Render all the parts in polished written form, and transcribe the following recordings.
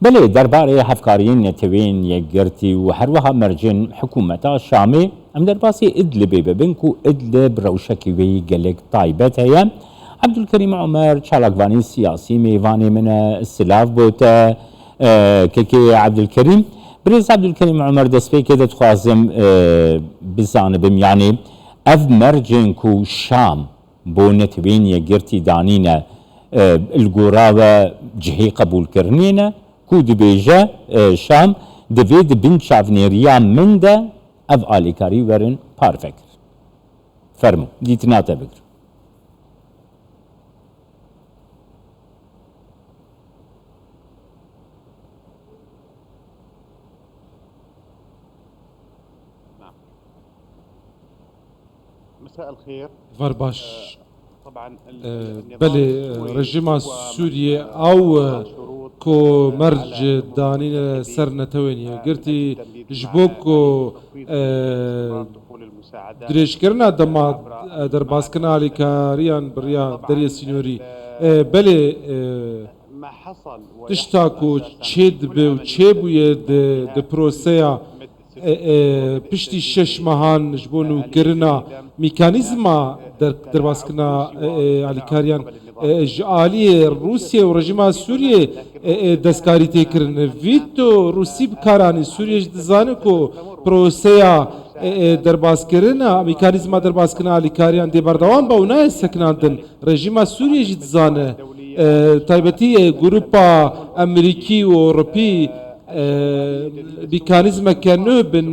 بله درباره هفکارین نتوین یکگرتی و هر وها مرجن حکومتا شامی ام درباسی ادلبی ببنکو ادلب روشکی وی گلک طایبت هیا عبدالکریم عمر چالاکوانی سیاسی میوانی من السلاف بوتا که عبدالکریم بريز عبد الكريم عمر دسبي كده تخازم بزانبم يعني اف مرجن كو شام بو نتوين يقرتي دانينا القراوة جهي قبول كرنينا كو دبيجا شام دفيد بن شافنيريا من ده اف آليكاري ورن بارفكر فرمو ديتناتا بكر مساء الخير فرباش طبعا بله رژیم سوریه او کو مرج دانین سر نتوینیه گرتی جبو کو دريش كرنا دما در باسكنا على كاريان بريا دريا سينوري بله تشتاكو تشيد بو تشيبو يد بروسيا پشتی شش ماهان جبونو کرنا میکانیزما در باسکنا علیکاریان جالی روسیه و رژیم سوریه دستکاری تکرن ویتو روسی بکارانی سوریه جدزانه کو پروسیا در باسکرنا میکانیزما در باسکنا علیکاریان دی بردوام با اونای سکناندن رژیم سوریه جدزانه تایبتی گروپا امریکی و اروپی میکانیزم کنو بن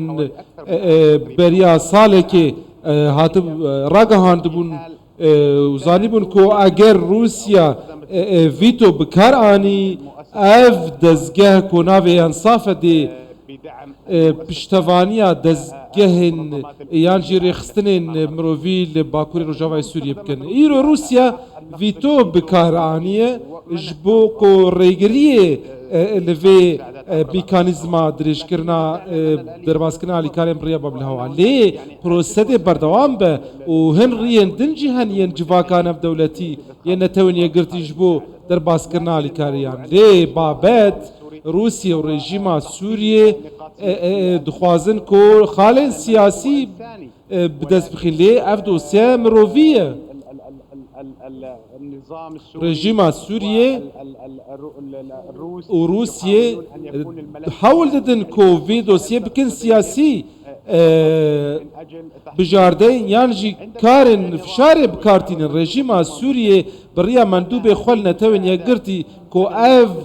بریا ساله که هاتب راگهاند بون وزانی بون کو اگر روسیا ویتو بکار آنی اف دزگه کناوی انصاف دی پشتوانیا دزگهن یانجی رخستنین مروویل باکوری روجاوای سوریه بکن ایرو روسیا ویتو بکار آنیه جبو کو ریگریه لفي ميكانيزما دريش كرنا درباسكنا على كارم بريا بابلها ليه بروسيد بردوام به وهن ريان دنجي هن ين جواكان بدولتي ين تون يقرتي جبو درباسكنا على كاريان ليه بابات روسيا ورجيما سوريا دخوازن كو خالن سياسي بدس بخليه افدوسيا مروفيه رژیم سوریه و روسیه حاول دادن که وی دوسیه بکن سیاسی بجارده یعنی کارن فشار بکارتین رژیم سوریه بریا مندوب خال نتوین یگرتی که اف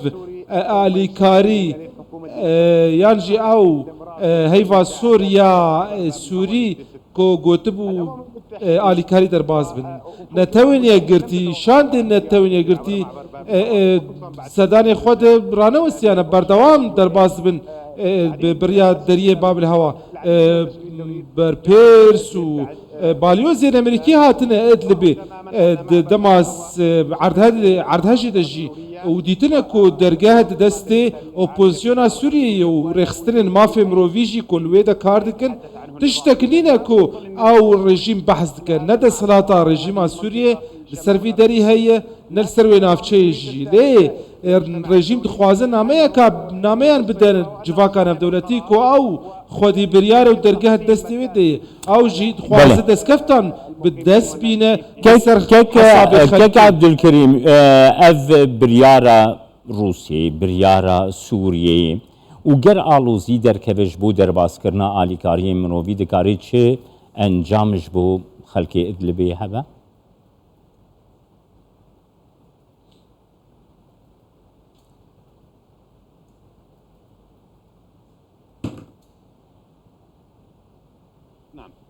آلیکاری یعنی او هیوا سوریا سوری که گوتبو آلیکاری در باز بن نتوین یگرتی شاند نتوین یگرتی سدان خود رانه وسیانه بردوام در باز بن بریا دریه باب الهوا بر پیرس و بالیوزین امریکی هاتنه ادلبی دماس عردهاجی دجی و دیتنه کو درگاه دسته اپوزیسیون سوریه و رخستن مافی مروویجی کلوی دا کار دکن تشتكنينا كو او رژیم بحث دکن نده صلاة رژیم سوریه سروی داری هی نل سروی نافچه جی ليه رژیم دخوازه نامه بدن جواکان دولتی کو او خودی بریار و درگاه دستی ویده او جی دخوازه دست کفتان بدست بینه كيك عبد الكريم اف بريارة روسيا بريارة سوريا وگر آلوزی در کبش بو در باسکرنا آلیکاری منوی دکاری چه انجامش بو خلق ادلبی هبه؟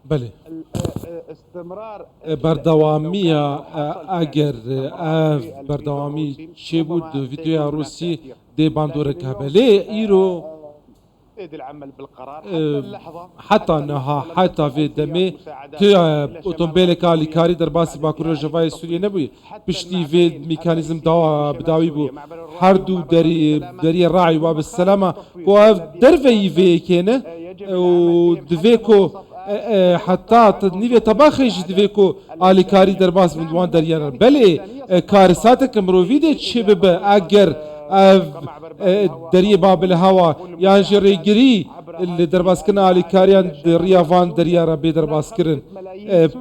بله استمرار بردوامیه اگر بردوامی چه بود ویدیو روسی دي باندورة كابلي إيرو حتى انها حتى في دمي تي اوتومبيل كالي كاري درباسي باكورو جواي سوريا نبوي بشتي في ميكانيزم دوا بداوي بو هردو دري راعي واب السلامة و درفي في كينه و دفيكو حتى نيفي طباخي دفيكو آلي كاري درباس من دوان دريانا بلي كارساتك مروفيدي تشبب اگر اف دري باب الهوا يعني جريجري اللي درباسكنا على كاريان ريافان دريا ربي درباسكرن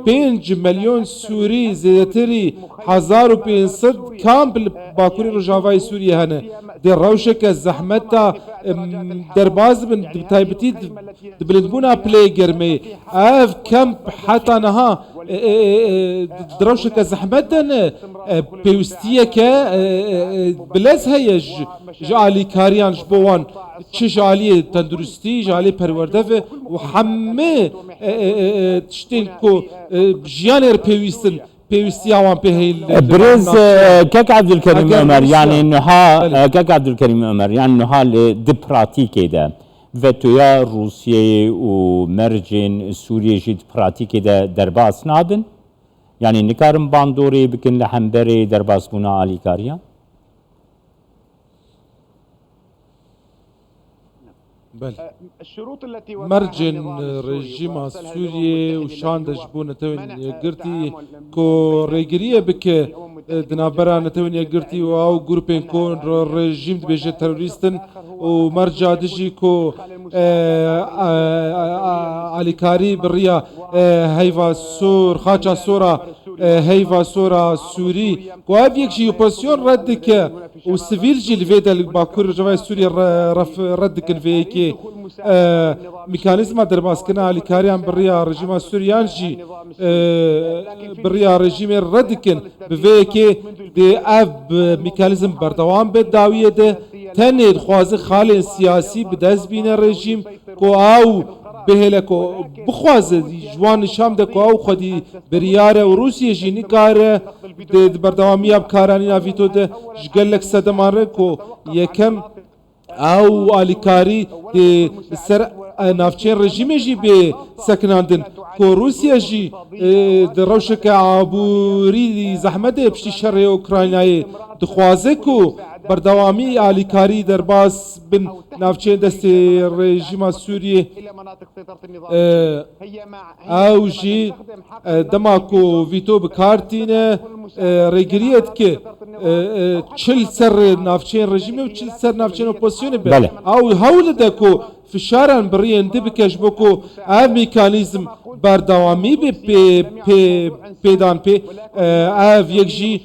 5 مليون سوري زيتري 1500 كامل باكوري رجاوي سوريا هنا دي روشك الزحمتا درباز من تايبتي دبلدبونا بلاي جرمي اف كامب حتى نها دروشك الزحمتا بيوستيك بلاز هيج جالي كاريان جبوان چه جالي تندرستي جالي پرورده و همه تشتين كو جيانر بيوستن بيوستي اوان بهيل برز كاك عبد الكريم عمر يعني انها كاك عبد الكريم عمر يعني انها دبراتيكي ده فتويا روسيا ومرجن سوريا جيت براتيكي ده درباس نابن يعني نكارم باندوري بكن لحمبري درباس بنا علي كاريا بل الشروط التي مرجن رژیم سوریه و شاندش بو نتوین یگرتی کو ریگریه بک دنابرا نتوین یگرتی و او گروپین کو رژیم دبیجه تروریستن و مرجع دجی کو علیکاری بریا هیوا سور خاچا سورا هیوا سورا سوری کو اف یک جی اپوزیسیون رد که و سیویل جی لویدا باکور جوای سوریا رد کن في كي ميكانيزما درباسكنا على كاريان بريا رجيم سوريان جي بريا رجيم ردكن بفيكي دي اب ميكانيزم بردوام بالداوية ده تاني الخواز خالي سياسي بداز بين الرجيم كو او بهلكو بخواز جوان شام ده كو او خدي برياره وروسيا جي نكاره بردوامية بكاراني نافيتو ده جقلك سدماره كو يكم او آلیکاری سر نافچین رژیم جی به سکناندن کو روسیا جی در روشک عبوری زحمت پشتی شر اوکراینای دخوازه کو بردوامی آلیکاری در باز بن نافچین دست رژیم سوریه او جی دما کو ویتو بکارتینه رگریت که چل سر نافچین رژیم و چل سر نافچین اپوزیسیون بله او هول دکو فشارن برین دبکش بکو او میکانیزم بردوامی به پیدان پی او یک جی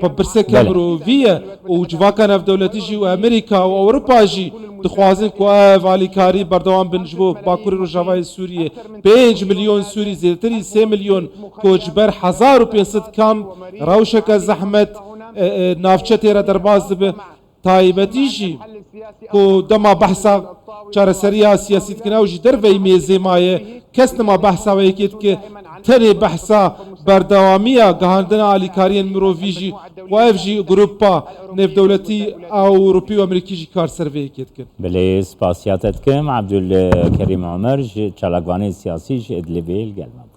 برسه کمروویه و جواکان اف دولتی جی و امریکا و اوروپا جی دخوازن که او آلیکاری بردوام بنجبو باکوری روژاوای سوریه 5 ملیون سوری زیدتری 3 ملیون کوچبر 1500 کام روشک زحمت نافچه تیرا درباز به تایبتی جی کو دما بحثا چار سریا سیاسی کناوجی در وی میزه مایه کس نما بحثا وی کت که تری بحثا بردوامیا گهاندن آلیکارین مروویجی و اف جی گروپا نف دولتی اوروپی و امریکی جی کار سر وی کت کن بله سپاسیاتت کم عبدالکریم عمر چالاگوانی سیاسی ادلویل گلمم